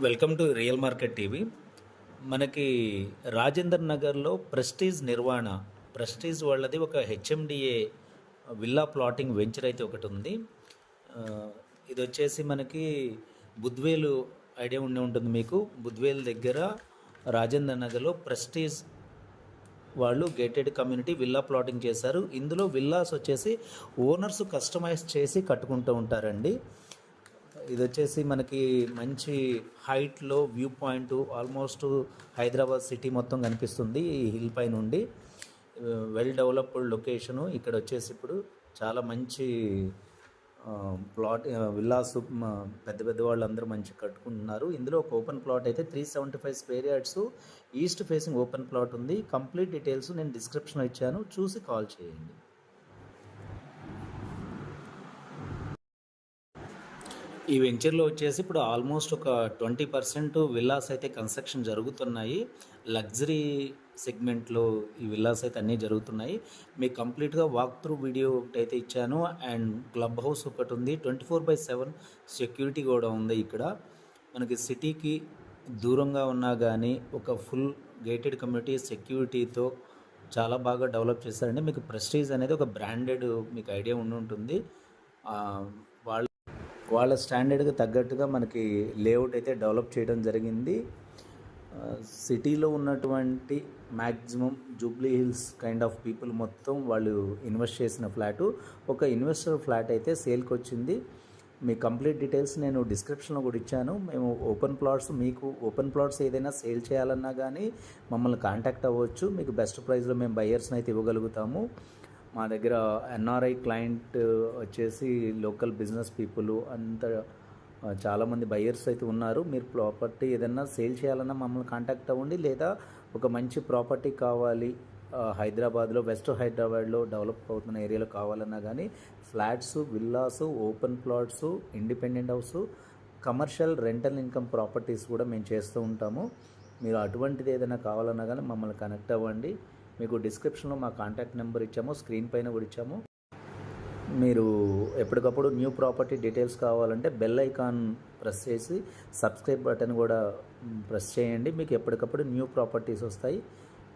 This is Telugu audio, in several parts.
Welcome to real market TV. మనకి రాజేందర్ నగర్లో ప్రెస్టీజ్ వాళ్ళది ఒక హెచ్ఎండిఏ విల్లా ప్లాటింగ్ వెంచర్ అయితే ఒకటి ఉంది. ఆ, ఇది వచ్చేసి మనకి బుద్వేలు ఐడియా ఉండి ఉంటుంది మీకు. బుద్వేలు దగ్గర రాజేందర్ నగర్లో ప్రెస్టీజ్ వాళ్ళు గేటెడ్ కమ్యూనిటీ విల్లా ప్లాటింగ్ చేశారు. ఇందులో విల్లాస్ వచ్చేసి ఓనర్స్ కస్టమైజ్ చేసి కట్టుకుంటూ ఉంటారండి. ఇది వచ్చేసి మనకి మంచి హైట్లో view point, almost Hyderabad city మొత్తం కనిపిస్తుంది ఈ హిల్ పై నుండి. Well developed location. ఇక్కడ వచ్చేసి ఇప్పుడు చాలా మంచి ప్లాట్ విల్లాస్ పెద్ద పెద్ద వాళ్ళందరూ మంచి కట్టుకుంటున్నారు. ఇందులో ఒక ఓపెన్ ప్లాట్ అయితే 375 square yards east facing open plot ఉంది. కంప్లీట్ డీటెయిల్స్ నేను డిస్క్రిప్షన్లో ఇచ్చాను, చూసి కాల్ చేయండి. ఈ వెంచర్లో వచ్చేసి ఇప్పుడు ఆల్మోస్ట్ ఒక 20% విల్లాస్ అయితే కన్స్ట్రక్షన్ జరుగుతున్నాయి. లగ్జరీ సెగ్మెంట్లో ఈ విల్లాస్ అయితే అన్నీ జరుగుతున్నాయి. మీకు కంప్లీట్గా వాక్ త్రూ వీడియో ఒకటి అయితే ఇచ్చాను. అండ్ క్లబ్ హౌస్ ఒకటి ఉంది. 24/7 సెక్యూరిటీ కూడా ఉంది. ఇక్కడ మనకి సిటీకి దూరంగా ఉన్నా కానీ ఒక ఫుల్ గేటెడ్ కమ్యూనిటీ సెక్యూరిటీతో చాలా బాగా డెవలప్ చేశారండి. మీకు ప్రెస్టీజ్ అనేది ఒక బ్రాండెడ్ మీకు ఐడియా ఉండి ఉంటుంది. వాళ్ళ స్టాండర్డ్కి తగ్గట్టుగా మనకి లేఅవుట్ అయితే డెవలప్ చేయడం జరిగింది. సిటీలో ఉన్నటువంటి maximum Jubilee hills kind of people మొత్తం వాళ్ళు ఇన్వెస్ట్ చేసిన ఫ్లాటు ఒక ఇన్వెస్టర్ ఫ్లాట్ అయితే సేల్కి వచ్చింది. మీ కంప్లీట్ డీటెయిల్స్ నేను డిస్క్రిప్షన్లో కూడా ఇచ్చాను. మేము మీకు ఓపెన్ ప్లాట్స్ ఏదైనా సేల్ చేయాలన్నా కానీ మమ్మల్ని కాంటాక్ట్ అవ్వచ్చు. మీకు బెస్ట్ ప్రైస్లో మేము బయ్యర్స్ని అయితే ఇవ్వగలుగుతాము. మా దగ్గర ఎన్ఆర్ఐ క్లయింట్ వచ్చేసి లోకల్ బిజినెస్ పీపుల్ అంత చాలామంది బయ్యర్స్ అయితే ఉన్నారు. మీరు ప్రాపర్టీ ఏదైనా సేల్ చేయాలన్నా మమ్మల్ని కాంటాక్ట్ అవ్వండి. లేదా ఒక మంచి ప్రాపర్టీ కావాలి హైదరాబాద్లో, వెస్ట్ హైదరాబాద్లో డెవలప్ అవుతున్న ఏరియాలో కావాలన్నా కానీ flats, villas, open plots, independent house, commercial rental income properties కూడా మేము చేస్తూ ఉంటాము. మీరు అటువంటిది ఏదైనా కావాలన్నా కానీ మమ్మల్ని కనెక్ట్ అవ్వండి. మీకు డిస్క్రిప్షన్లో మా కాంటాక్ట్ నెంబర్ ఇచ్చాము, స్క్రీన్ పైన కూడా ఇచ్చాము. మీరు ఎప్పటికప్పుడు న్యూ ప్రాపర్టీ డీటెయిల్స్ కావాలంటే బెల్ ఐకాన్ ప్రెస్ చేసి సబ్స్క్రైబ్ బటన్ కూడా ప్రెస్ చేయండి. మీకు ఎప్పటికప్పుడు న్యూ ప్రాపర్టీస్ వస్తాయి.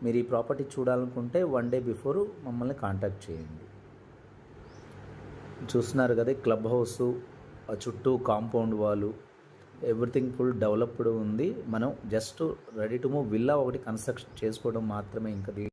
మీరు ఈ ప్రాపర్టీ చూడాలనుకుంటే 1 డే బిఫోర్ మమ్మల్ని కాంటాక్ట్ చేయండి. చూస్తున్నారు కదా క్లబ్ హౌస్, చుట్టూ కాంపౌండ్ వాళ్ళు, ఎవ్రీథింగ్ ఫుల్ డెవలప్డ్ ఉంది. మనం just ready to move villa ఒకటి కన్స్ట్రక్షన్ చేసుకోవడం మాత్రమే. ఇంకా